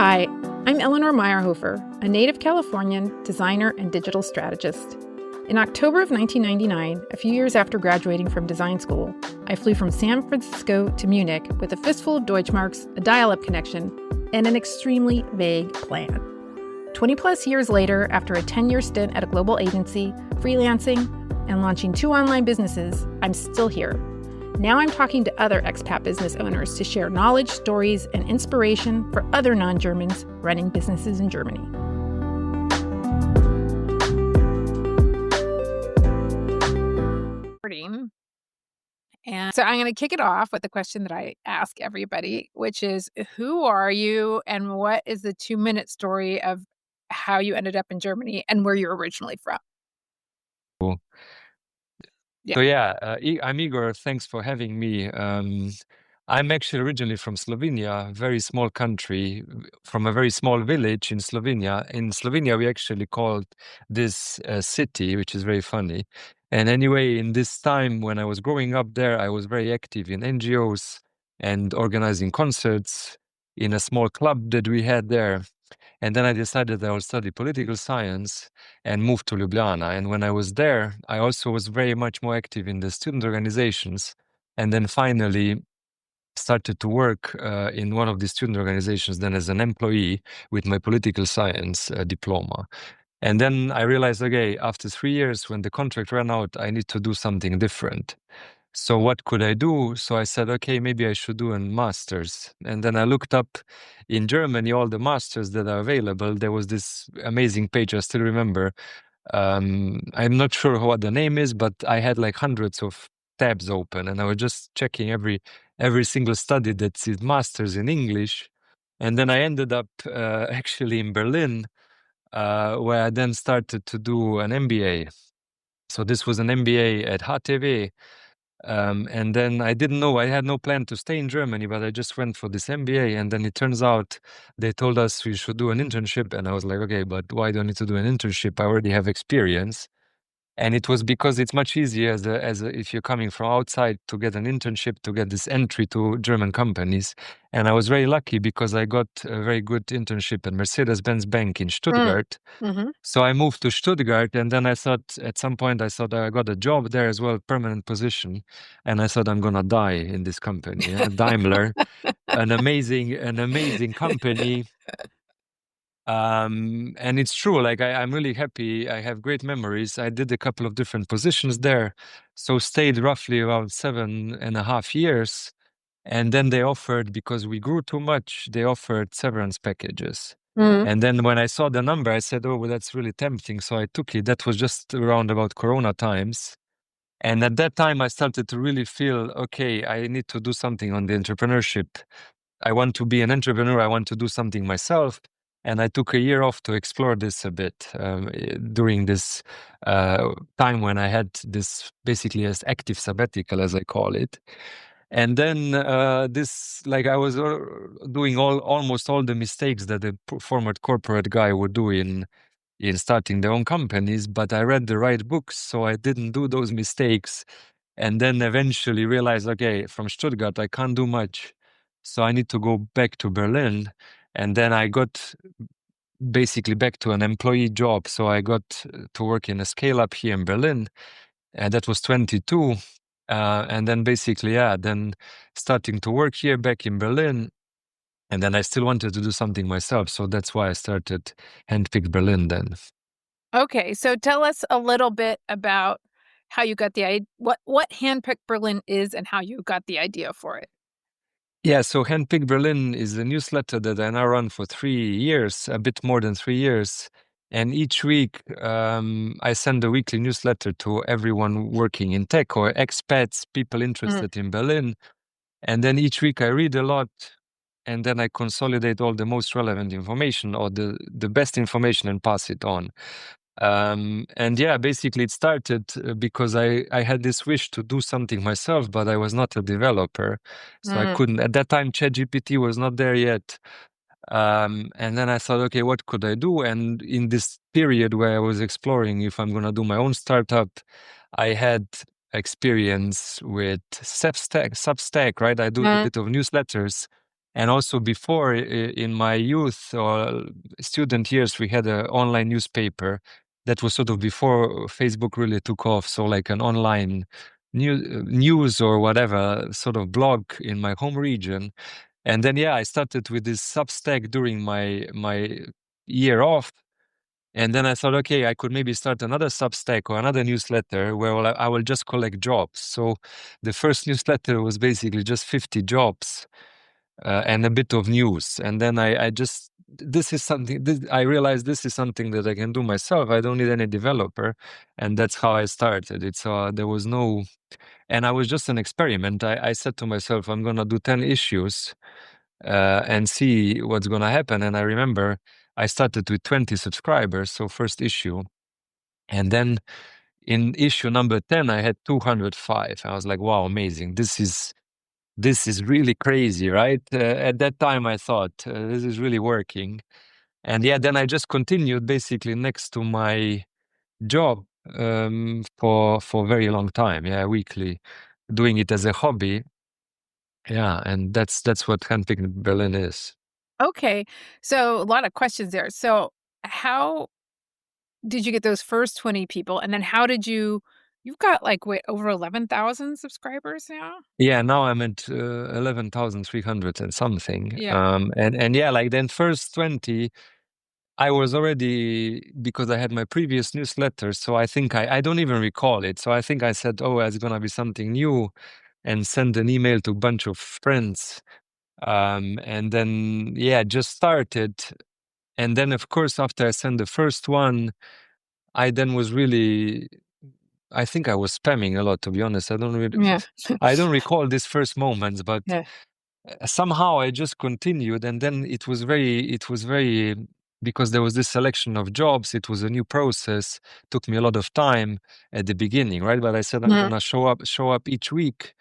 Hi, I'm Eleanor Meyerhofer, a native Californian designer and digital strategist. In October of 1999, a few years after graduating from design school, I flew from San Francisco to Munich with a fistful of Deutschmarks, a dial-up connection, and an extremely vague plan. 20 plus years later, after a 10-year stint at a global agency, freelancing, and launching 2 online businesses, I'm still here. Now I'm talking to other expat business owners to share knowledge, stories, and inspiration for other non-Germans running businesses in Germany. And so I'm going to kick it off with the question that I ask everybody, which is, who are you and what is the 2-minute story of how you ended up in Germany and where you're originally from? Cool. Yeah. So I'm Igor. Thanks for having me. I'm actually originally from Slovenia, a very small country, from a very small village in Slovenia. In Slovenia, we actually called this a city, which is very funny. And anyway, in this time when I was growing up there, I was very active in NGOs and organizing concerts in a small club that we had there. And then I decided I will study political science and moved to Ljubljana. And when I was there, I also was very much more active in the student organizations. And then finally started to work in one of the student organizations then as an employee with my political science diploma. And then I realized, okay, after 3 years, when the contract ran out, I need to do something different. So what could I do? So I said, okay, maybe I should do a master's. And then I looked up in Germany all the masters that are available. There was this amazing page, I still remember. I'm not sure what the name is, but I had like hundreds of tabs open, and I was just checking every single study that says masters in English. And then I ended up actually in Berlin, where I then started to do an MBA. So this was an MBA at HTW. And then I didn't know, I had no plan to stay in Germany, but I just went for this MBA. And then it turns out they told us we should do an internship. And I was like, okay, but why do I need to do an internship? I already have experience. And it was because it's much easier if you're coming from outside to get an internship, to get this entry to German companies. And I was very lucky because I got a very good internship at Mercedes-Benz Bank in Stuttgart. Mm-hmm. So I moved to Stuttgart, and then I thought at some point I got a job there as well, permanent position, and I thought I'm gonna die in this company, Daimler, an amazing company. And it's true, like I'm really happy. I have great memories. I did a couple of different positions there, so stayed roughly around 7.5 years. And then they offered, because we grew too much, they offered severance packages. Mm-hmm. And then when I saw the number, I said, oh, well, that's really tempting. So I took it. That was just around about Corona times. And at that time, I started to really feel, okay, I need to do something on the entrepreneurship. I want to be an entrepreneur. I want to do something myself. And I took a year off to explore this a bit during this time when I had this basically as active sabbatical, as I call it. And then I was doing almost all the mistakes that a former corporate guy would do in starting their own companies, but I read the right books, so I didn't do those mistakes. And then eventually realized, okay, from Stuttgart, I can't do much. So I need to go back to Berlin. And then I got basically back to an employee job. So I got to work in a scale up here in Berlin. And that was 22. And then basically, then starting to work here back in Berlin. And then I still wanted to do something myself. So that's why I started Handpicked Berlin then. Okay, so tell us a little bit about how you got the idea, what Handpicked Berlin is and how you got the idea for it. Yeah, so Handpicked Berlin is a newsletter that I now run for 3 years, a bit more than 3 years. And each week, I send a weekly newsletter to everyone working in tech or expats, people interested in Berlin. And then each week I read a lot, and then I consolidate all the most relevant information or the best information and pass it on. And yeah, basically it started because I had this wish to do something myself, but I was not a developer. So I couldn't, at that time, ChatGPT was not there yet. And then I thought, okay, what could I do? And in this period where I was exploring if I'm going to do my own startup, I had experience with Substack, right? I do a bit of newsletters. And also before, in my youth or student years, we had an online newspaper that was sort of before Facebook really took off. So like an online news or whatever sort of blog in my home region. And then, yeah, I started with this Substack during my year off. And then I thought, okay, I could maybe start another Substack or another newsletter where I will just collect jobs. So the first newsletter was basically just 50 jobs and a bit of news. And then I just, this is something, I realized this is something that I can do myself. I don't need any developer. And that's how I started. There was no, and I was just an experiment. I said to myself, I'm going to do 10 issues and see what's going to happen. And I remember I started with 20 subscribers, so first issue. And then in issue number 10, I had 205. I was like, wow, amazing. This is really crazy, right? At that time, I thought, this is really working. And yeah, then I just continued basically next to my job for a very long time. Yeah, weekly, doing it as a hobby. Yeah, and that's what handpicking Berlin is. Okay. So a lot of questions there. So how did you get those first 20 people? And then how did you've got like, wait, over 11,000 subscribers now? Yeah, now I'm at 11,300 and something. Yeah. And yeah, like then first 20, I was already, because I had my previous newsletter, so I think I don't even recall it. So I think I said, oh, it's gonna be something new, and send an email to a bunch of friends. And then, yeah, just started. And then, of course, after I sent the first one, I then was really, I think I was spamming a lot, to be honest. Yeah. I don't recall these first moments, but Yeah. somehow I just continued. And then it was very, because there was this selection of jobs, it was a new process, took me a lot of time at the beginning, right? But I said, I'm Mhm. gonna show up each week.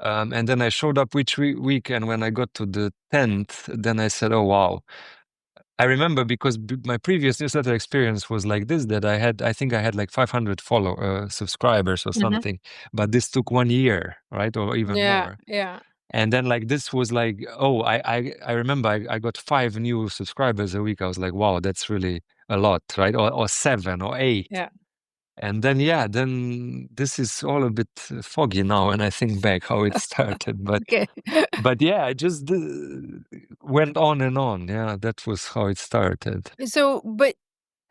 And then I showed up each week. And when I got to the 10th, then I said, oh, wow. I remember because my previous newsletter experience was like this, that I think I had like 500 subscribers or Mhm. something, but this took 1 year, right? Or even Yeah. more. Yeah. And then like this was like, oh, I remember I got 5 new subscribers a week. I was like, wow, that's really a lot, right? Or 7 or 8. Yeah. And then, yeah, then this is all a bit foggy now. And I think back how it started, Okay. but yeah, I just went on and on. Yeah, that was how it started. So, but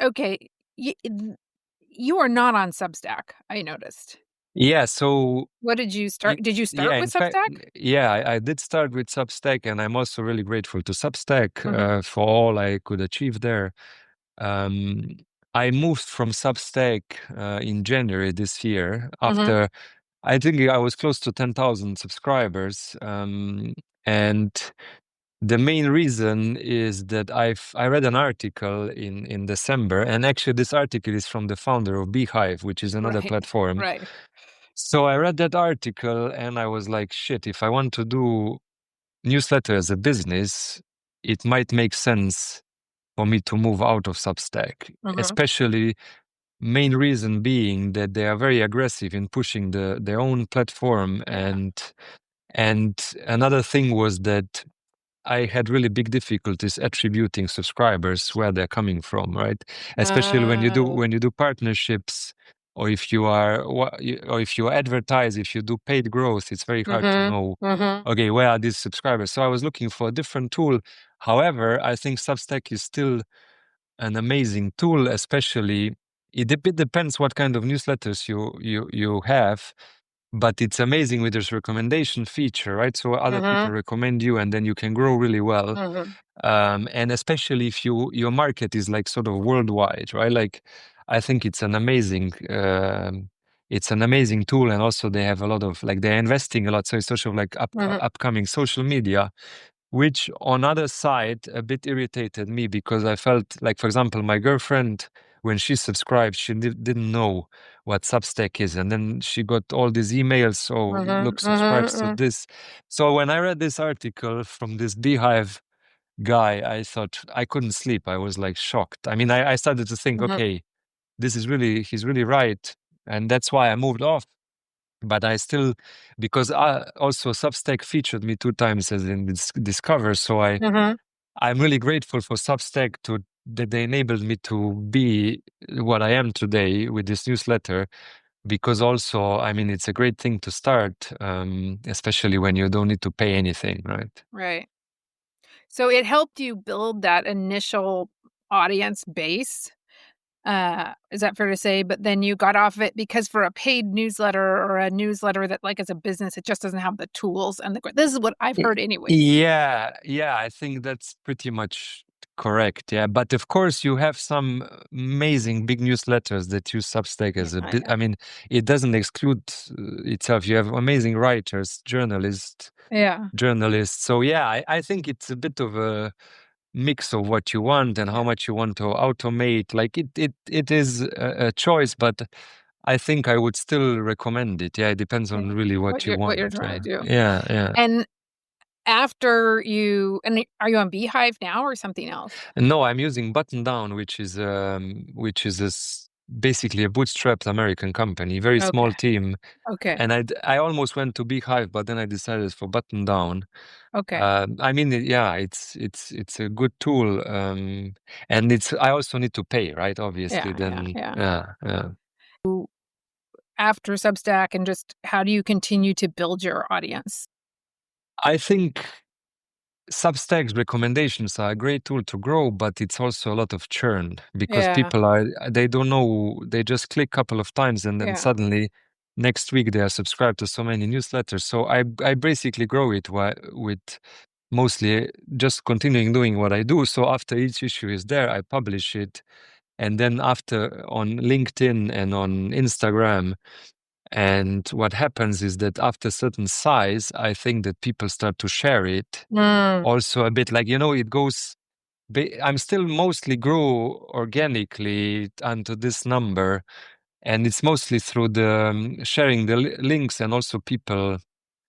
okay, you are not on Substack, I noticed. Yeah, so What did you start? Did you yeah, start in with fact, Substack? yeah, I did start with Substack, and I'm also really grateful to Substack Mhm. for all I could achieve there. Um, I moved from Substack in January this year Mhm. after I think I was close to 10,000 subscribers, and the main reason is that I read an article in December, and actually this article is from the founder of Beehive, which is another Right. platform. Right. So I read that article and I was like, shit, if I want to do newsletter as a business, it might make sense for me to move out of Substack, Mhm. especially main reason being that they are very aggressive in pushing their own platform. Yeah. And another thing was that I had really big difficulties attributing subscribers where they're coming from, right? Especially Oh. when you do partnerships, or if you are or if you advertise, if you do paid growth, it's very hard to Mhm. know. Mhm. Okay, where are these subscribers? So I was looking for a different tool. However, I think Substack is still an amazing tool, especially it a bit depends what kind of newsletters you have, but it's amazing with this recommendation feature, right? So other people Mhm. recommend you, and then you can grow really well. Mhm. And especially if your market is like sort of worldwide, right? Like I think it's an amazing tool, and also they have a lot of like they're investing a lot, so it's sort of like Mhm. upcoming social media, which on other side a bit irritated me because I felt like, for example, my girlfriend, when she subscribed, she didn't know what Substack is, and then she got all these emails, oh, Mhm. look, subscribes to Mhm. this. So when I read this article from this Beehive guy, I thought I couldn't sleep. I was like shocked. I mean, I started to think, Mhm. okay, he's really right, and that's why I moved off. but I still, because also Substack featured me 2 times as in Discover, so Mm-hmm. I'm really grateful for Substack that they enabled me to be what I am today with this newsletter. Because also, I mean, it's a great thing to start, especially when you don't need to pay anything, right? Right. So it helped you build that initial audience base. Is that fair to say? But then you got off it because for a paid newsletter or a newsletter that like as a business, it just doesn't have the tools and this is what I've heard anyway. Yeah, I think that's pretty much correct. Yeah, but of course, you have some amazing big newsletters that use Substack as a bit. Yeah. I mean, it doesn't exclude itself. You have amazing writers, Yeah. journalists. So yeah, I think it's a bit of a mix of what you want and how Yeah. much you want to automate. Like it is a choice, but I think I would still recommend it. Yeah, it depends on Yeah. really what you What you're want. trying Yeah, to do. yeah. And are you on Beehive now or something else? No, I'm using Button Down, which is basically a bootstrapped American company, very Okay. small team. Okay. And I almost went to Beehive, but then I decided for Button Down. Okay. I mean, yeah, it's a good tool, and I also need to pay, right? Obviously, then Yeah. yeah. After Substack and just how do you continue to build your audience? I think Substack's recommendations are a great tool to grow, but it's also a lot of churn because Yeah. they don't know, they just click a couple of times and then Yeah. suddenly next week they are subscribed to so many newsletters. So I basically grow it with mostly just continuing doing what I do. So after each issue is there, I publish it. And then after on LinkedIn and on Instagram, and what happens is that after a certain size, I think that people start to share it Mm. also a bit like, it goes, I'm still mostly grow organically onto this number. And it's mostly through the sharing the links and also people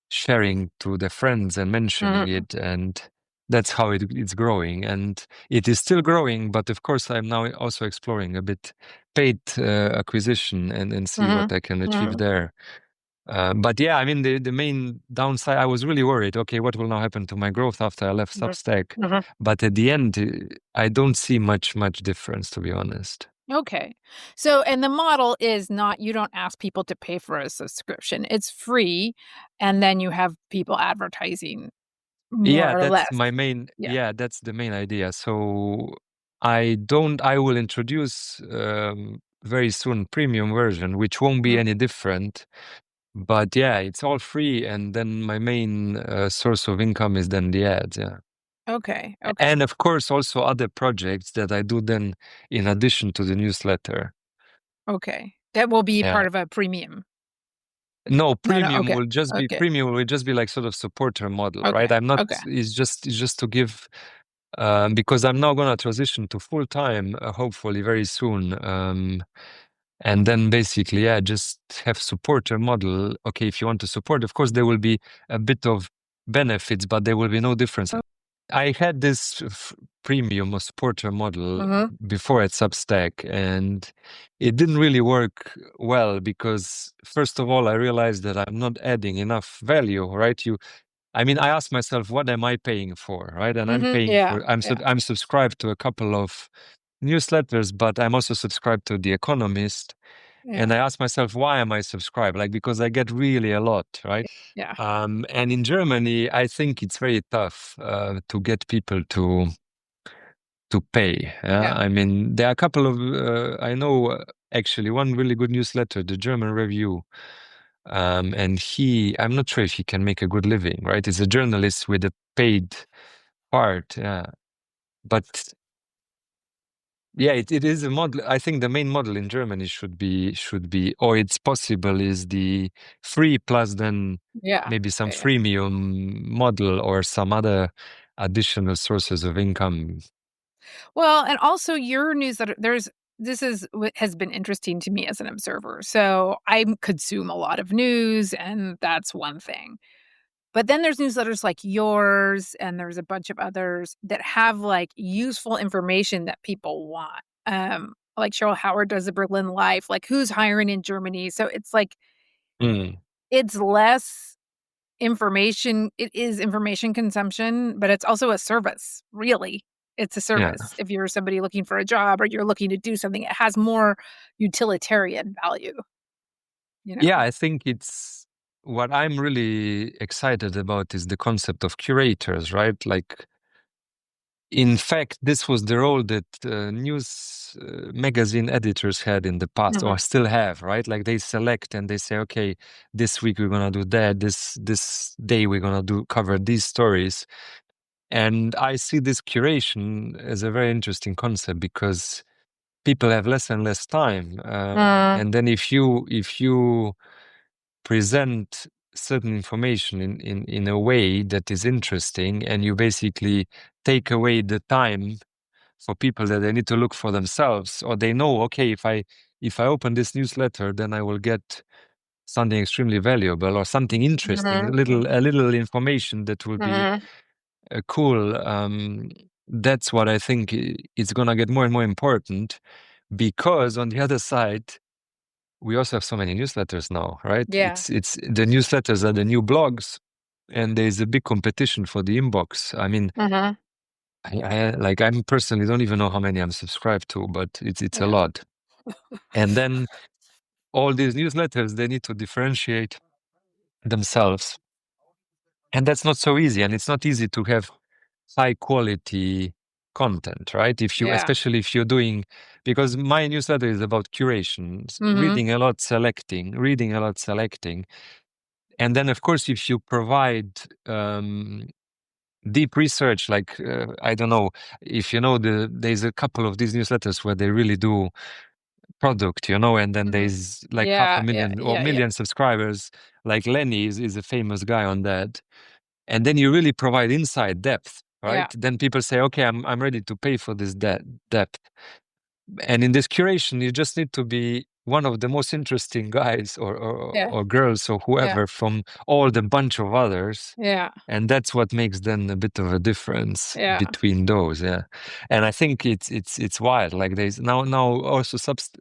sharing to their friends and mentioning Mhm. it. And that's how it's growing. And it is still growing. But of course, I'm now also exploring a bit paid acquisition and see what Mhm. I can achieve Mhm. there. But yeah, I mean, the main downside, I was really worried, okay, what will now happen to my growth after I left Mhm. Substack? Mhm. But at the end, I don't see much difference, to be honest. Okay. So, and the model is not, you don't ask people to pay for a subscription. It's free. And then you have people advertising more Yeah, or less. Yeah. that's the main idea. So I will introduce very soon premium version, which won't be Mhm. any different. But yeah, it's all free. And then my main source of income is then the ads. Yeah. Okay. Okay. And of course, also other projects that I do then in addition to the newsletter. Okay. That will be Yeah. part of a premium. No, No. Okay. Okay. premium will just be like sort of supporter model, right? Okay. I'm not, Okay. it's just to give, because I'm now going to transition to full time, hopefully very soon. And then basically, yeah, just have supporter model. Okay, if you want to support, of course, there will be a bit of benefits, but there will be no difference. I had this premium or supporter model Mm-hmm. before at Substack, and it didn't really work well because, first of all, I realized that I'm not adding enough value, right? I mean, I asked myself, what am I paying for, right? And I'm Mm-hmm. paying Yeah. for, Yeah. I'm subscribed to a couple of newsletters, but I'm also subscribed to The Economist. And Yeah. I asked myself, why am I subscribed? Like, because I get really a lot, right? Yeah. And in Germany, I think it's very tough to get people to pay. Yeah? Yeah. I mean, there are a couple of I know actually one really good newsletter, the German Review, and I'm not sure if he can make a good living, right? He's a journalist with a paid part, yeah. But yeah, it is a model. I think the main model in Germany or it's possible is the free plus then Yeah. maybe some Yeah. freemium model or some other additional sources of income. Well, and also your newsletter, this is what has been interesting to me as an observer. So I consume a lot of news, and that's one thing. But then there's newsletters like yours, and there's a bunch of others that have like useful information that people want. Like Cheryl Howard does the Berlin Life, like who's hiring in Germany. So it's like Mm. it's less information. It is information consumption, but it's also a service, really. It's a Yeah. service. If you're somebody looking for a job or you're looking to do something, it has more utilitarian value, you know? Yeah, I think it's what I'm really excited about is the concept of curators, right? Like, in fact, this was the role that news magazine editors had in the past, or still have, right? Like they select and they say, okay, this week we're gonna do that. This day we're gonna cover these stories. And I see this curation as a very interesting concept because people have less and less time, and then if you present certain information in a way that is interesting, and you basically take away the time for people that they need to look for themselves, or they know, okay, if I open this newsletter, then I will get something extremely valuable or something interesting, a little information that will be cool. That's what I think is going to get more and more important, because on the other side, we also have so many newsletters now, right? Yeah. It's the newsletters are the new blogs, and there's a big competition for the inbox. I mean, I'm personally don't even know how many I'm subscribed to, but it's a Yeah. lot. And then all these newsletters, they need to differentiate themselves, and that's not so easy. And it's not easy to have high quality content, right? Yeah. Especially if you're doing, because my newsletter is about curation, reading a lot, selecting. And then, of course, if you provide deep research, like, I don't know, if you know, there's a couple of these newsletters where they really do product, and then there's like half a Yeah. Yeah. million or Yeah. Yeah. million subscribers, like Lenny is a famous guy on that. And then you really provide inside depth, right? Yeah. Then people say, okay, I'm ready to pay for this depth. And in this curation, you just need to be one of the most interesting guys Yeah. or girls or Yeah. whoever from all the bunch of others. Yeah. And that's what makes then a bit of a difference Yeah. between those. Yeah. And I think it's wild. Like there's now also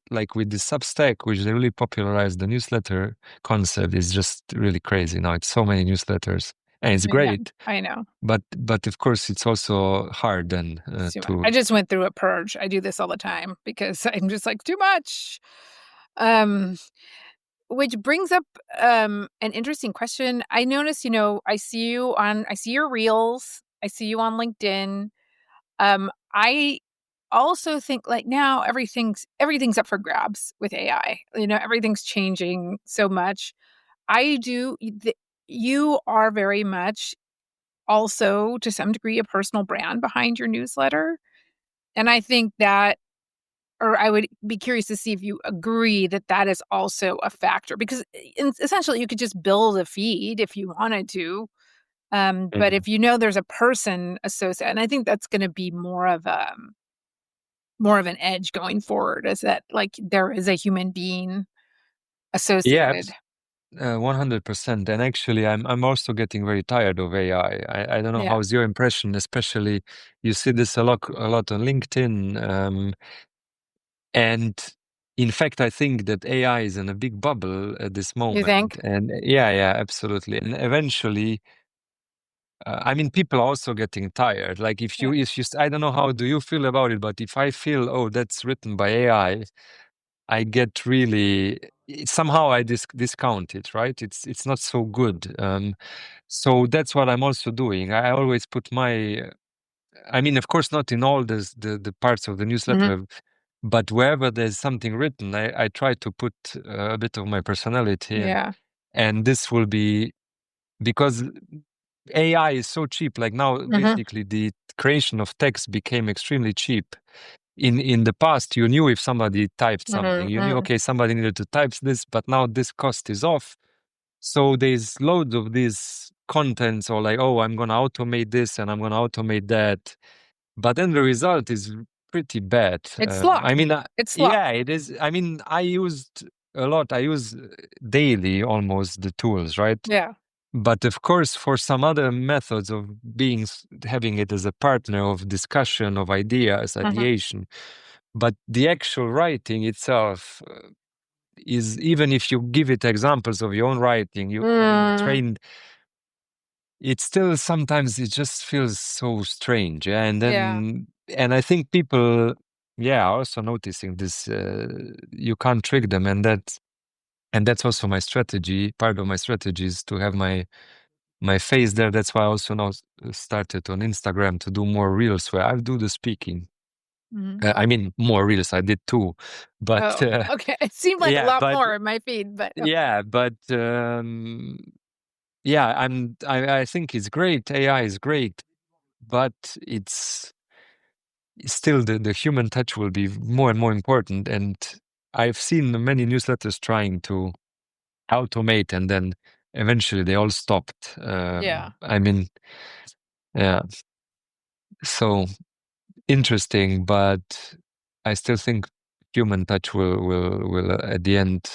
like with the Substack, which they really popularized the newsletter concept, is just really crazy. Now it's so many newsletters, and it's Yeah. great. I know. But of course it's also hard then Too much. to. I just went through a purge. I do this all the time because I'm just like too much. Which brings up an interesting question. I notice, I see your reels, I see you on LinkedIn. I also think like now everything's up for grabs with AI. Everything's changing so much. You are very much also to some degree a personal brand behind your newsletter. And I think that, or I would be curious to see if you agree that that is also a factor, because essentially you could just build a feed if you wanted to. But if there's a person associated, and I think that's going to be more of an edge going forward, is that like there is a human being Yeah, associated. 100%. And actually, I'm also getting very tired of AI. I don't know Yeah. how's your impression, especially you see this a lot on LinkedIn. And in fact, I think that AI is in a big bubble at this You moment. think? And yeah, absolutely. And eventually, I mean, people are also getting tired. Like Yeah. I don't know how do you feel about it, but if I feel, oh, that's written by AI, I get really somehow I discount it, right? It's not so good. So that's what I'm also doing. I always put I mean, of course, not in all the parts of the newsletter, but wherever there's something written, I try to put a bit of my personality in. Yeah. And this will be because AI is so cheap. Like now, basically, the creation of text became extremely cheap. In the past, you knew if somebody typed something, you knew, okay, somebody needed to type this, but now this cost is off. So there's loads of these contents, or like, oh, I'm going to automate this and I'm going to automate that. But then the result is pretty bad. It's slop. I mean, It's slop. yeah, it is. I mean, I used a lot. I use daily almost the tools, right? Yeah. But of course, for some other methods of having it as a partner of discussion of ideas, ideation, but the actual writing itself, is, even if you give it examples of your own writing, you train, it still sometimes it just feels so strange. Yeah? And then, and I think people, are also noticing this, you can't trick them. And that's also my strategy. Part of my strategy is to have my face there. That's why I also now started on Instagram to do more reels where I do the speaking. I mean, more reels. I did too, but okay. It seemed like a lot more in my feed, but I think it's great. AI is great, but it's still the human touch will be more and more important. And I've seen many newsletters trying to automate, and then eventually they all stopped. I mean, yeah. So interesting, but I still think human touch will at the end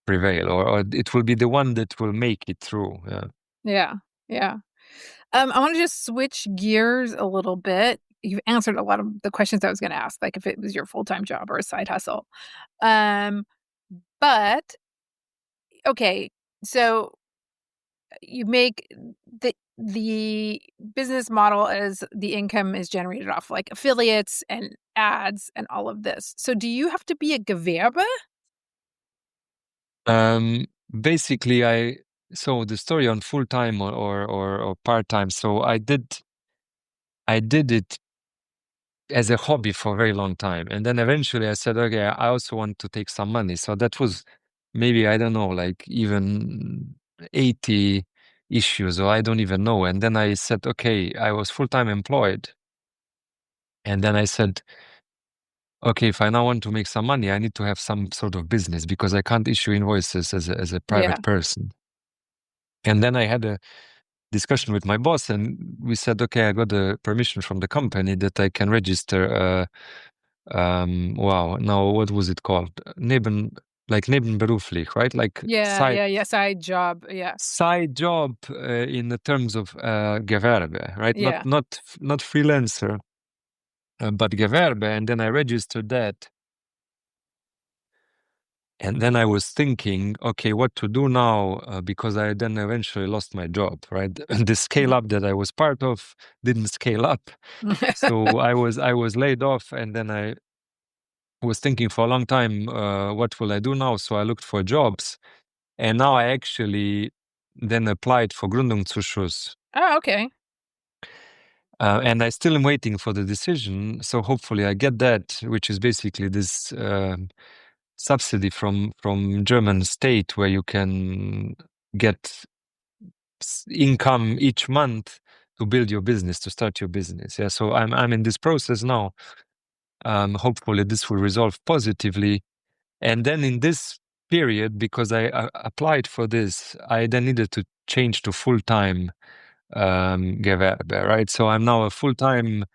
prevail, or it will be the one that will make it through. Yeah. I want to just switch gears a little bit. You've answered a lot of the questions I was going to ask, like if it was your full-time job or a side hustle. But okay, so you make the business model as the income is generated off like affiliates and ads and all of this. So do you have to be a Gewerbe? Basically, so the story on full time or part time. So I did it as a hobby for a very long time, and then eventually I said, okay, I also want to take some money. So that was maybe, I don't know, like even 80 issues, or I don't even know. And then I said, okay, I was full time employed, and then I said, okay, if I now want to make some money, I need to have some sort of business, because I can't issue invoices as a private person. And then I had a discussion with my boss, and we said, okay, I got the permission from the company that I can register. Now what was it called? Nebenberuflich, right? Like Side job. Side job in the terms of Gewerbe, right? Not freelancer, but Gewerbe. And then I registered that. And then I was thinking, okay, what to do now? Because I then eventually lost my job, right? The scale up that I was part of didn't scale up. So I was laid off, and then I was thinking for a long time, what will I do now? So I looked for jobs, and now I actually then applied for Gründungszuschuss. Oh, okay. And I still am waiting for the decision. So hopefully I get that, which is basically this subsidy from German state, where you can get income each month to build your business, to start your business. Yeah. So I'm in this process now. Hopefully this will resolve positively. And then in this period, because I applied for this, I then needed to change to full-time Gewerbe, right? So I'm now a full-time,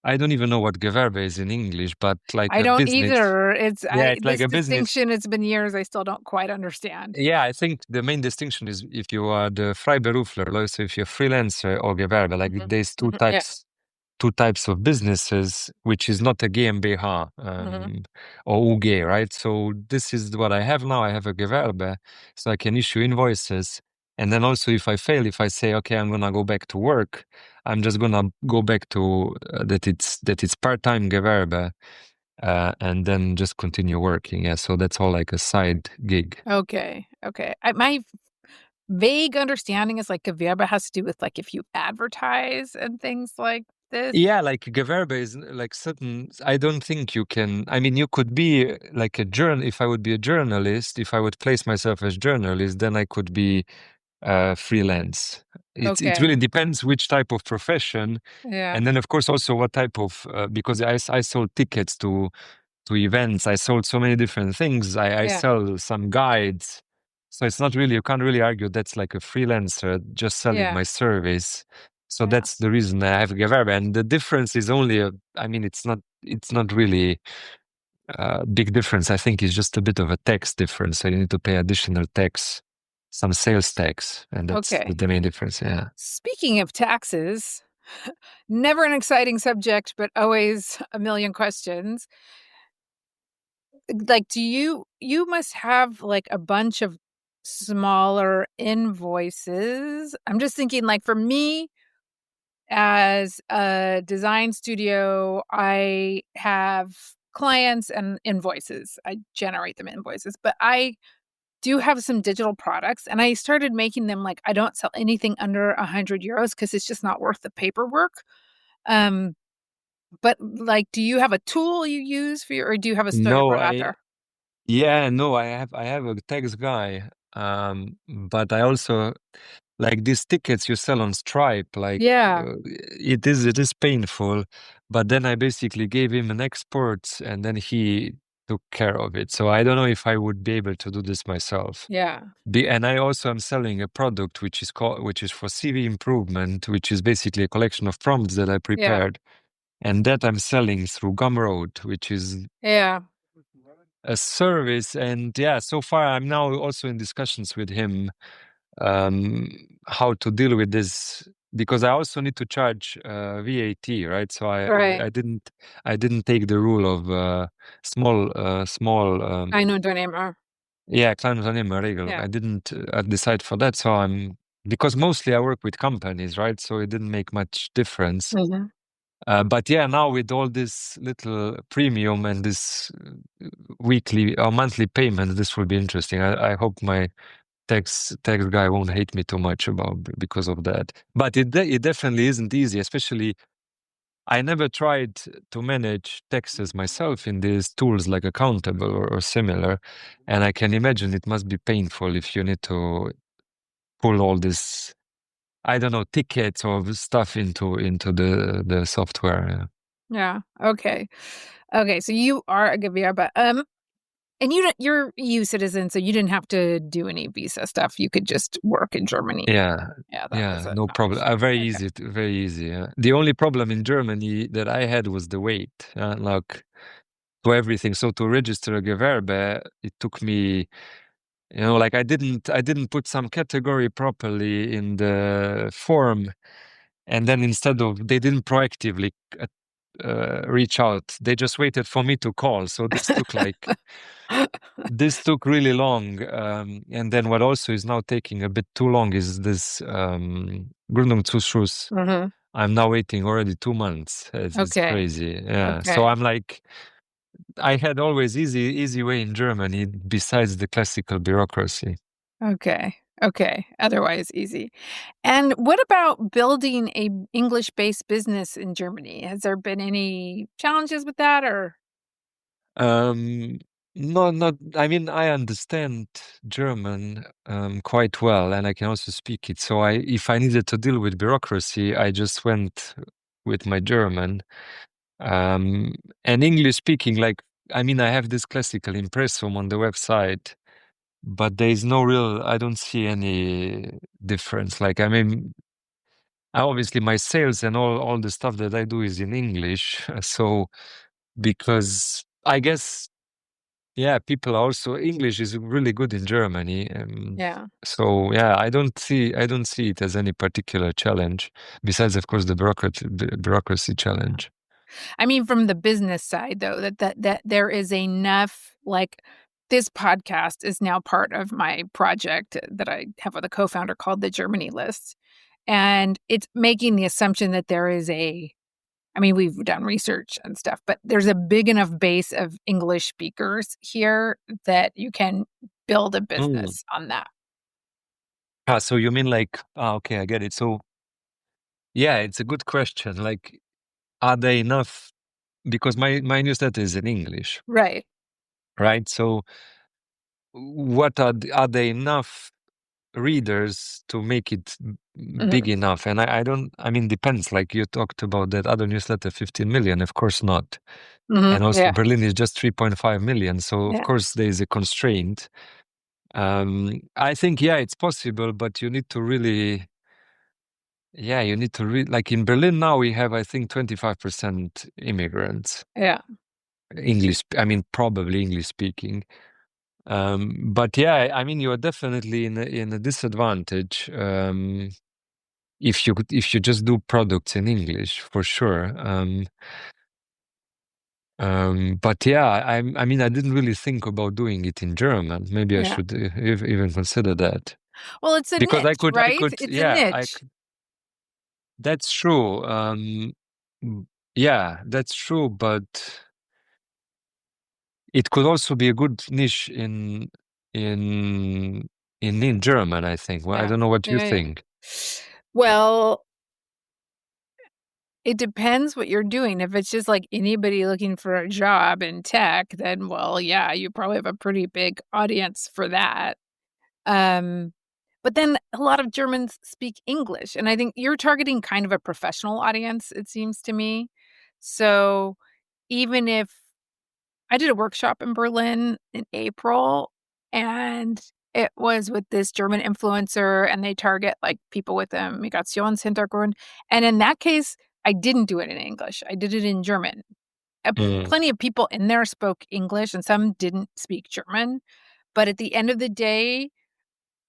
I don't even know what Gewerbe is in English, but like I a don't business. either. It's like this a distinction, business. it's been years, I still don't quite understand. Yeah, I think the main distinction is if you are the Freiberufler, so if you're freelancer or Gewerbe, like there's two types of businesses, which is not a GmbH or UG, right? So this is what I have now. I have a Gewerbe, so I can issue invoices. And then also if I fail, if I say, okay, I'm going to go back to work, I'm just going to go back to that it's part-time Gewerbe, and then just continue working. Yeah, so that's all like a side gig. Okay. My vague understanding is like Gewerbe has to do with like if you advertise and things like this. Yeah, like Gewerbe is like certain. I don't think you can. I mean, you could be like a journal. If I would be a journalist, if I would place myself as journalist, then I could be freelance. It really depends which type of profession, and then of course also what type of because I sold tickets to events. I sold so many different things. I sell some guides. So it's not really, you can't really argue that's like a freelancer just selling my service. So that's the reason I have Gewerbe. And the difference is only it's not really a big difference. I think it's just a bit of a tax difference. So you need to pay additional tax, some sales tax. And that's the main difference. Yeah. Speaking of taxes, never an exciting subject, but always a million questions. like, you must have like a bunch of smaller invoices. I'm just thinking, like, for me as a design studio, I have clients and invoices. I generate them invoices, but I do have some digital products, and I started making them like I don't sell anything under 100 euros because it's just not worth the paperwork. Um, but like, do you have a tool you use for your, or do you have a studio No, brought out there? no, I have a tax guy, but I also like these tickets you sell on Stripe, like Yeah, it is painful, but then I basically gave him an export and then he took care of it. So I don't know if I would be able to do this myself. yeah, And I also am selling a product which is for CV improvement, which is basically a collection of prompts that I yeah, prepared, and that I'm selling through Gumroad, which is yeah. a service. And yeah, so far I'm now also in discussions with him um, how to deal with this, because I also need to charge VAT, right? So Right. I didn't take the rule of small I know Dynamo. yeah, Kleinunternehmerregel. Yeah. I didn't decide for that, so because mostly I work with companies, right? So it didn't make much difference. Mhm. But yeah, now with all this little premium and this weekly or monthly payment, this will be interesting. I hope my tax guy won't hate me too much because of that. But it definitely isn't easy, especially I never tried to manage taxes myself in these tools like Accountable or similar, and I can imagine it must be painful if you need to pull all this, I don't know, tickets or stuff into the software. Yeah. Okay. Okay. So you are a good VR, but and you're EU citizen, so you didn't have to do any visa stuff. You could just work in Germany. Yeah, Yeah, that was yeah, a no problem. nice. Very Okay. easy, very easy. The only problem in Germany that I had was the wait. Like to everything. So to register a Gewerbe, it took me, like I didn't put some category properly in the form, and then they didn't proactively reach out. They just waited for me to call. So this took really long. And then what also is now taking a bit too long is this Gründungszuschuss. Mhm. I'm now waiting already 2 months. It's Okay. crazy. Yeah. So Okay. I'm like, I had always easy way in Germany besides the classical bureaucracy. Okay. Okay. Otherwise easy. And what about building a English-based business in Germany? Has there been any challenges with that or? Um, no, not. I mean, I understand German quite well, and I can also speak it. So if I needed to deal with bureaucracy, I just went with my German. Um, and English speaking, like, I mean, I have this classical impressum on the website, but there is no real. I don't see any difference. Like, I mean, obviously my sales and all the stuff that I do is in English. So because I guess yeah, people are also English is really good in Germany. Yeah. So yeah, I don't see it as any particular challenge besides, of course, the bureaucracy challenge. I mean, from the business side, though, that there is enough, like, this podcast is now part of my project that I have with a co-founder called the Germany List, and it's making the assumption that there is I mean, we've done research and stuff, but there's a big enough base of English speakers here that you can build a Mm. business on that. So you mean like, okay, I get it. So yeah, it's a good question. Like, are there enough? Because my newsletter is in English, Right. right? So are there enough readers to make it big Mhm. enough? And I don't, I mean, depends. Like you talked about that other newsletter, 15 million, of course not. Mhm. And also Yeah. Berlin is just 3.5 million. So of Yeah. course there is a constraint. I think, yeah, it's possible, but you need to read, like in Berlin now we have, I think, 25% immigrants, Yeah. I mean, probably English speaking. But yeah, I mean, you are definitely in a disadvantage. If you just do products in English, for sure. But yeah, I mean, I didn't really think about doing it in German. Maybe I Yeah. should even consider that Well, it's a because niche, I right? could, It's a yeah, niche. that's true. Mm, yeah, that's true. But it could also be a good niche in in German, I think. Well, I Yeah. don't know what you Yeah, yeah. think. Well, it depends what you're doing. If it's just like anybody looking for a job in tech, then well, yeah, you probably have a pretty big audience for that. Um, but then a lot of Germans speak English, and I think you're targeting kind of a professional audience, it seems to me. So even if I did a workshop in Berlin in April, and it was with this German influencer, and they target like people with a Migrationshintergrund. And in that case, I didn't do it in English. I did it in German. Mm. Plenty of people in there spoke English, and some didn't speak German. But at the end of the day,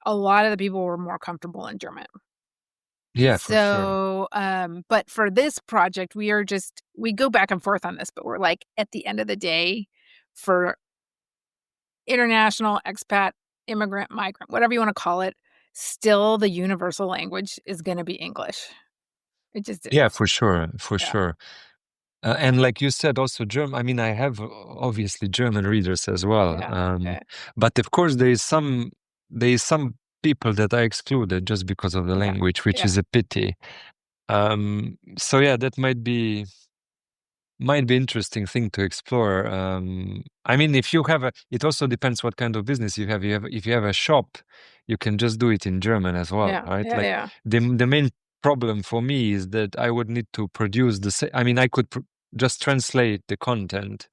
a lot of the people were more comfortable in German. Yeah, for sure. So, but for this project, we go back and forth on this, but we're like, at the end of the day, for international, expat, immigrant, migrant, whatever you want to call it, still the universal language is going to be English. It just Yeah, is. for sure, for Yeah. sure. And like you said, also German. I mean, I have obviously German readers as well. Yeah. Yeah. But of course, there is some people that I excluded just because of the Yeah. language, which Yeah. is a pity. So yeah, that might be interesting thing to explore. I mean, if you have it also depends what kind of business you have. If you have a shop, you can just do it in German as well, Yeah. right? Yeah. Like Yeah. the main problem for me is that I would need to produce I mean, I could just translate the content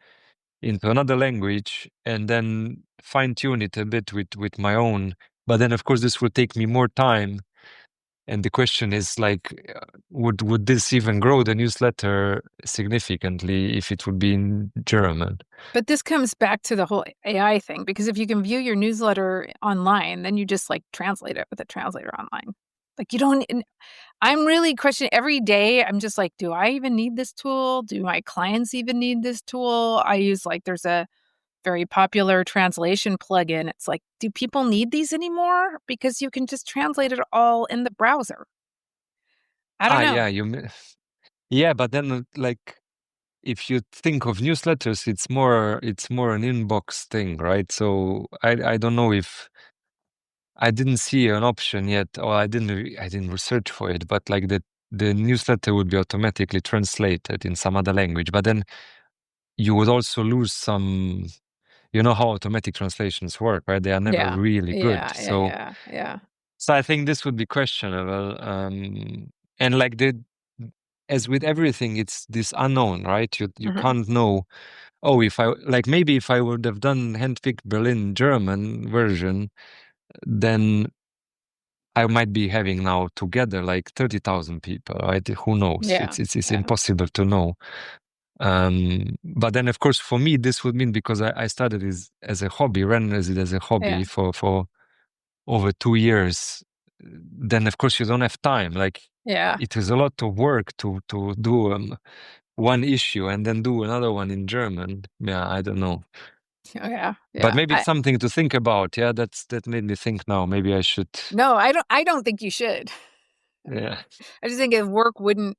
into another language and then fine tune it a bit with my own. But then, of course, this would take me more time, and the question is like, would this even grow the newsletter significantly if it would be in German? But this comes back to the whole AI thing, because if you can view your newsletter online, then you just like translate it with a translator online. Like you don't, I'm really questioning every day. I'm just like, do I even need this tool? Do my clients even need this tool? I use like, there's a very popular translation plugin. It's like, do people need these anymore? Because you can just translate it all in the browser. I don't Ah, know. yeah, yeah, but then like if you think of newsletters, it's more an inbox thing, right? So I don't know if I didn't see an option yet, or I didn't research for it, but like the newsletter would be automatically translated in some other language, but then you would also lose some. You know how automatic translations work, right? They are never Yeah. really good. Yeah. Yeah. So Yeah. Yeah. so I think this would be questionable. And like as with everything, it's this unknown, right? You Hmm. can't know. Oh, if I like maybe if I would have done Handpicked Berlin German version, then I might be having now together like 30,000 people, right? Who knows? Yeah. It's Yeah. impossible to know. But then, of course, for me, this would mean because I started as a hobby, ran as it as a hobby Yeah. for over 2 years. Then, of course, you don't have time. Like Yeah. it is a lot of work to do one issue and then do another one in German. Yeah, I don't know. Yeah. But Yeah. maybe it's something to think about. Yeah, that made me think now. Maybe I should. No, I don't think you should. Yeah, I just think if work wouldn't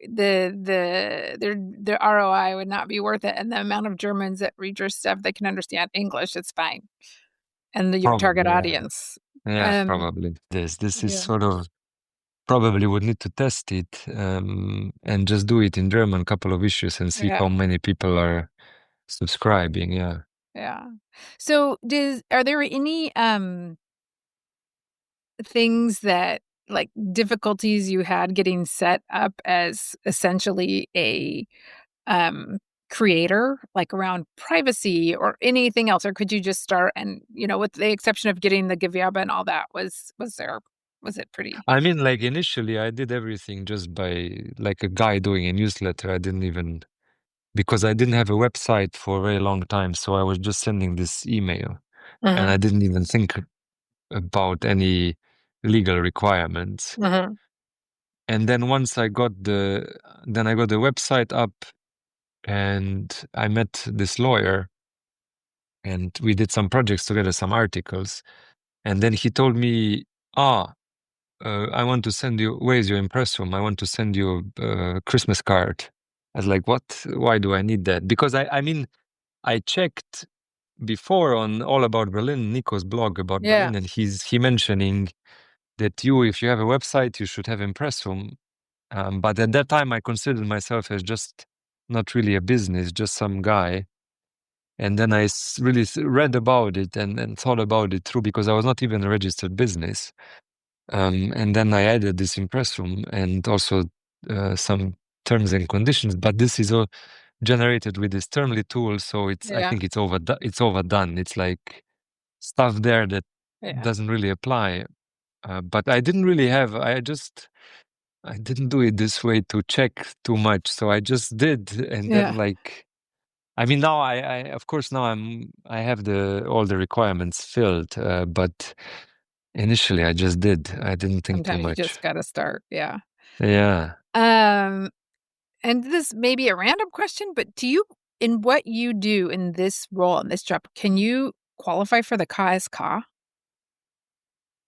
the ROI would not be worth it, and the amount of Germans that read your stuff that can understand English, it's fine. And your target probably. Yeah, audience. yeah, Um, probably. This is yeah. sort of probably would need to test it and just do it in German, couple of issues, and see how Yeah. many people are subscribing. Yeah. Yeah. So are there any things that like difficulties you had getting set up as essentially a um creator, like around privacy or anything else, or could you just start and with the exception of getting the Gewerbe and all that, was it pretty? I mean, like initially, I did everything just by like a guy doing a newsletter. I didn't even because I didn't have a website for a very long time, so I was just sending this email, and Hmm. I didn't even think about any legal requirements. Hmm. And then once I got the website up, and I met this lawyer, and we did some projects together, some articles. And then he told me, I want to send you, where's your impressum? I want to send you a Christmas card. I was like, what? Why do I need that? Because I mean, I checked before on All About Berlin, Nico's blog about Yeah. Berlin, and he mentioning that if you have a website, you should have impressum. But at that time, I considered myself as just not really a business, just some guy. And then I really read about it and thought about it through, because I was not even a registered business. And then I added this impressum and also some terms and conditions. But this is all generated with this Termly tool, so I Yeah. think it's overdone. It's like stuff there that Yeah. doesn't really apply. But I didn't really have. I didn't do it this way to check too much. So I just did, and then Yeah. like. I mean, now I of course now I have all the requirements filled, but initially I just did. I didn't think too Sometimes you much. just got to start. Yeah. Yeah. Um, and this may be a random question, but in what you do in this role, in this job, can you qualify for the KSK?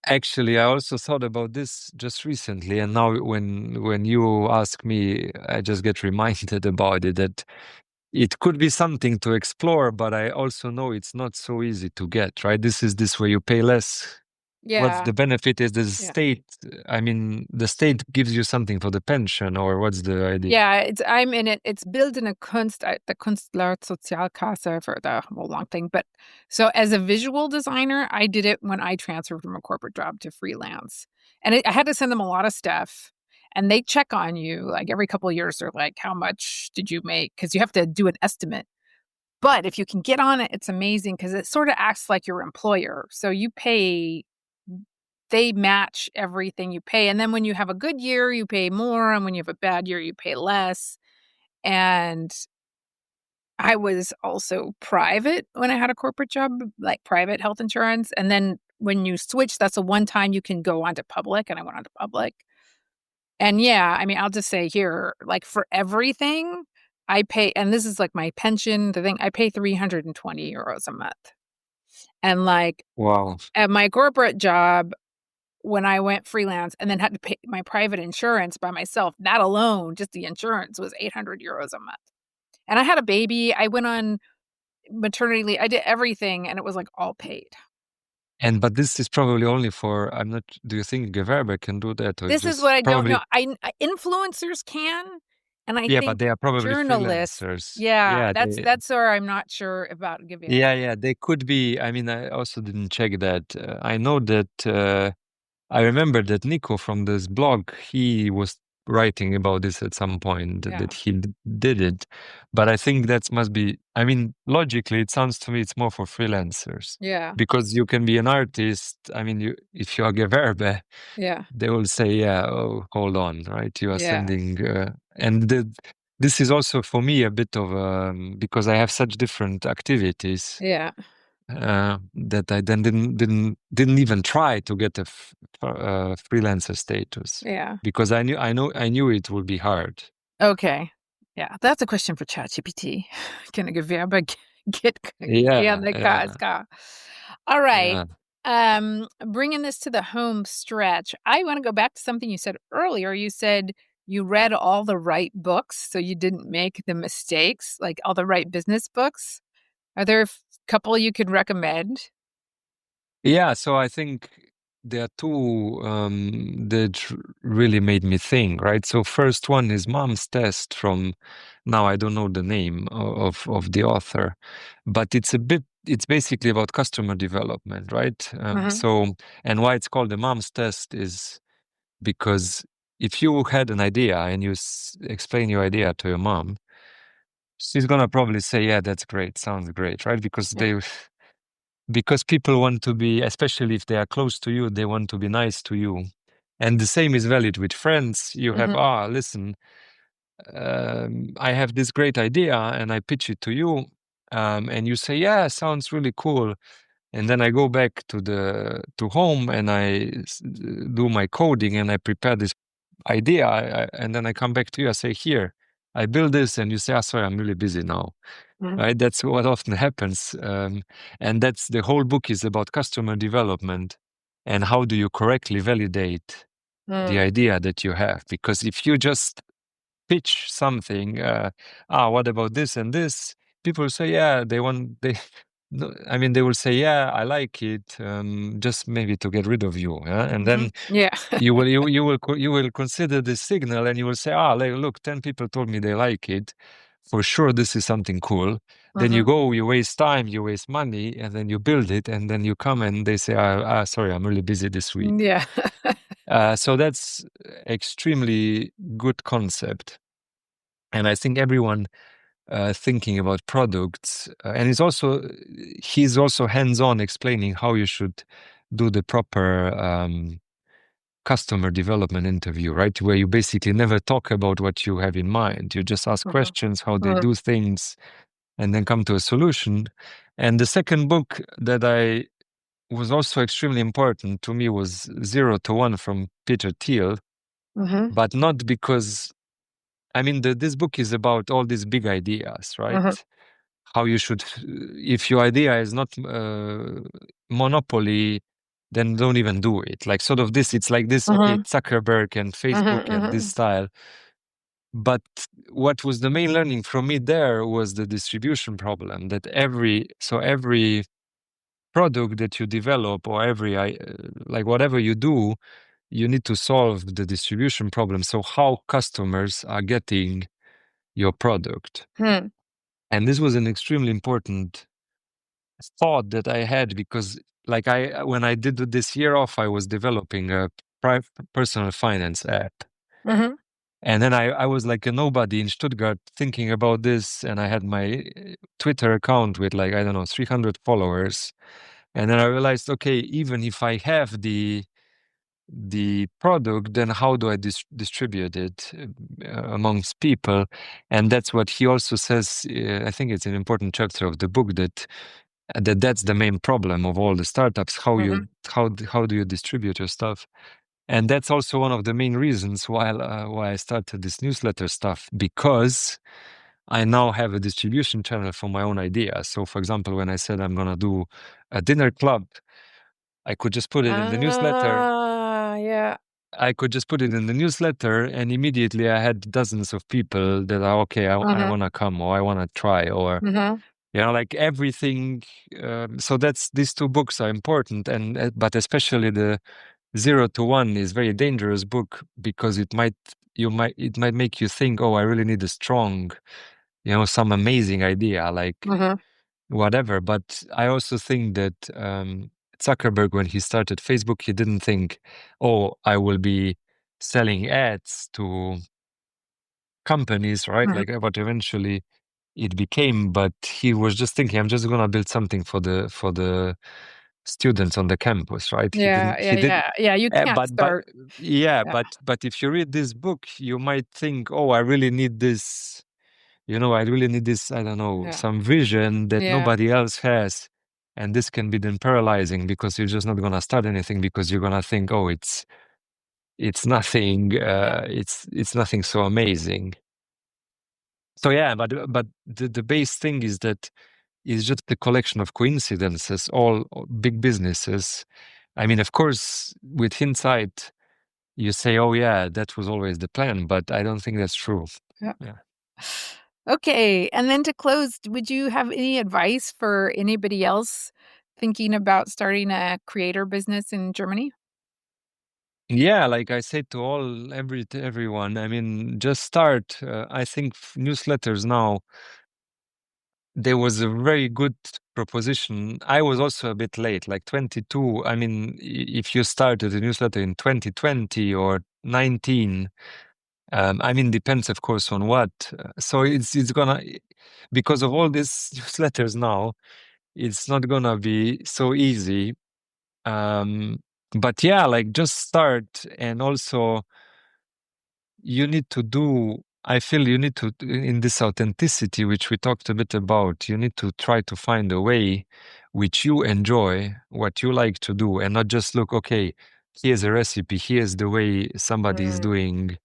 Actually, I also thought about this just recently, and now when you ask me, I just get reminded about it, that it could be something to explore, but I also know it's not so easy to get, right? This way you pay less. What's Yeah. the benefit is the Yeah. state, I mean, the state gives you something for the pension, or what's the idea? Yeah, I'm in it. It's built in the Künstlersozialkasse for the whole long thing. But so as a visual designer, I did it when I transferred from a corporate job to freelance. And I had to send them a lot of stuff. And they check on you like every couple of years. They're like, how much did you make? Because you have to do an estimate. But if you can get on it, it's amazing because it sort of acts like your employer. So they match everything you pay. And then when you have a good year, you pay more. And when you have a bad year, you pay less. And I was also private when I had a corporate job, like private health insurance. And then when you switch, that's a one time you can go onto public. And I went onto public. And yeah, I mean, I'll just say here, like for everything, I pay, and this is like my pension, the thing, I pay 320 euros a month. And like Wow. at my corporate job, when I went freelance and then had to pay my private insurance by myself, that alone, just the insurance was 800 euros a month. And I had a baby. I went on maternity leave. I did everything and it was like all paid. But this is probably only for, I'm not, do you think Gewerbe can do that, or This is just what I don't know. probably, Influencers can, and I yeah, but think they are probably journalists, freelancers. yeah, Yeah, that's where I'm not sure about giving. yeah, they could be. I mean, I also didn't check that. I know that, I remember that Nico from this blog, he was writing about this at some point, Yeah, that he did it. But I think that must be, I mean, logically, it sounds to me it's more for freelancers, yeah, because you can be an artist. I mean, if you are Gewerbe, yeah, they will say, yeah, oh, hold on, right? You are yeah, sending, and this is also for me a bit of, because I have such different activities, yeah, that I then didn't even try to get a freelancer status, yeah. because I knew it would be hard. Okay, yeah, that's a question for ChatGPT. Can a Gewerbe get Yeah, on the yeah, KSK? All right. yeah. Bringing this to the home stretch, I want to go back to something you said earlier. You said you read all the right books, so you didn't make the mistakes, like all the right business books. Are there a couple you could recommend? Yeah, so I think there are two that really made me think, right? So first one is Mom's Test from, now I don't know the name of the author, but it's basically about customer development, right? Mhm. So, and why it's called the Mom's Test is because if you had an idea and you explain your idea to your mom, she's gonna probably say, "Yeah, that's great, sounds great," right? Yeah. Because people want to be, especially if they are close to you, they want to be nice to you. And the same is valid with friends. You have, Mhm. listen, I have this great idea, and I pitch it to you, and you say, "Yeah, sounds really cool." And then I go back to home and I do my coding and I prepare this idea, and then I come back to you. I say, "Here, I build this, and you say, sorry, I'm really busy now. Mhm. Right? That's what often happens. And that's the whole book is about customer development and how do you correctly validate the Mm. idea that you have. Because if you just pitch something, what about this and this? People say, yeah, no, I mean, they will say, yeah, I like it, just maybe to get rid of you. Yeah? And then Yeah. you will consider the signal and you will say, look, 10 people told me they like it. For sure, this is something cool. Then you go, you waste time, you waste money, and then you build it, and then you come and they say, sorry, I'm really busy this week. Yeah. So that's extremely good concept. And I think everyone thinking about products, and he's also hands-on explaining how you should do the proper customer development interview, right? Where you basically never talk about what you have in mind. You just ask questions, how they do things, and then come to a solution. And the second book that I was also extremely important to me was 0 to 1 from Peter Thiel, but not because, I mean, this book is about all these big ideas, right? How you should, if your idea is not monopoly, then don't even do it. Like sort of this, it's like this, okay, Zuckerberg and Facebook and this style. But what was the main learning from me there was the distribution problem that every product that you develop or like whatever you do, you need to solve the distribution problem. So how customers are getting your product. And this was an extremely important thought that I had because like when I did this year off, I was developing a personal finance app. And then I was like a nobody in Stuttgart thinking about this. And I had my Twitter account with like, I don't know, 300 followers. And then I realized, okay, even if I have the product, then how do I distribute it amongst people? And that's what he also says. I think it's an important chapter of the book that's the main problem of all the startups. How do you distribute your stuff? And that's also one of the main reasons why I started this newsletter stuff, because I now have a distribution channel for my own ideas. So, for example, when I said I'm gonna do a dinner club, I could just put it in the newsletter. Yeah. I could just put it in the newsletter, and immediately I had dozens of people that are okay. I want to come, or I want to try, or like everything. So these two books are important, and but especially the 0 to 1 is very dangerous book because it might make you think, oh, I really need a strong, some amazing idea, like whatever. But I also think that Zuckerberg, when he started Facebook, he didn't think, oh, I will be selling ads to companies, right? Like what eventually it became. But he was just thinking, I'm just gonna build something for the students on the campus, right? Yeah. You can't But start. yeah, Yeah. but if you read this book, you might think, oh, I really need this. I really need this, I don't know, some vision that Yeah. nobody else has. And this can be then paralyzing because you're just not going to start anything because you're going to think, oh, it's nothing, it's nothing so amazing. So yeah, but the base thing is that it's just a collection of coincidences, all big businesses. I mean, of course, with hindsight, you say, oh yeah, that was always the plan, but I don't think that's true. Yeah. Okay. And then to close, would you have any advice for anybody else thinking about starting a creator business in Germany? Yeah, like I said to everyone, I mean, just start. I think newsletters now, there was a very good proposition. I was also a bit late, like 22. I mean, if you started a newsletter in 2020 or 19, I mean, depends, of course, on what. So it's gonna, because of all these newsletters now, it's not gonna be so easy. But yeah, like just start, and also I feel you need to, in this authenticity, which we talked a bit about, you need to try to find a way which you enjoy, what you like to do, and not just look, okay, here's a recipe, here's the way somebody is doing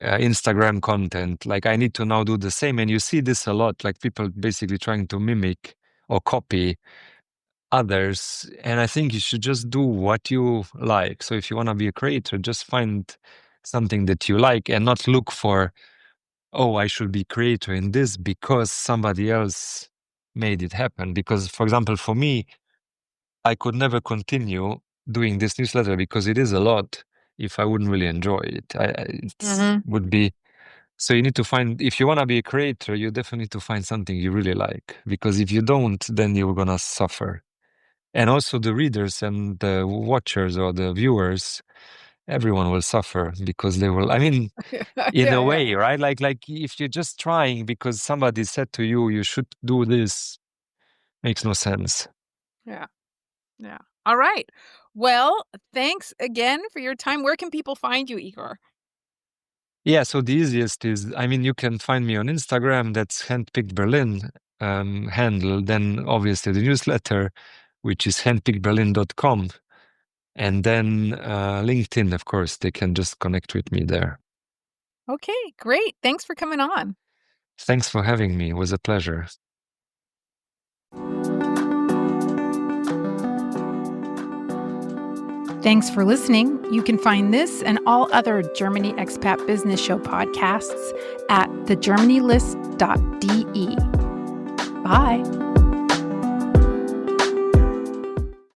Instagram content. Like I need to now do the same. And you see this a lot, like people basically trying to mimic or copy others. And I think you should just do what you like. So if you want to be a creator, just find something that you like and not look for, oh, I should be creator in this because somebody else made it happen. Because, for example, for me, I could never continue doing this newsletter because it is a lot if I wouldn't really enjoy it. It would be, so you need to find, if you want to be a creator, you definitely need to find something you really like, because if you don't, then you're going to suffer. And also the readers and the watchers or the viewers, everyone will suffer because they will, I mean, in a way, right? Like if you're just trying because somebody said to you, you should do this, makes no sense. Yeah. All right. Well, thanks again for your time. Where can people find you, Igor? Yeah, so the easiest is, I mean, you can find me on Instagram, that's Handpicked Berlin handle. Then obviously the newsletter, which is handpickedberlin.com. And then LinkedIn, of course, they can just connect with me there. Okay, great. Thanks for coming on. Thanks for having me. It was a pleasure. Thanks for listening. You can find this and all other Germany Expat Business Show podcasts at thegermanylist.de. Bye.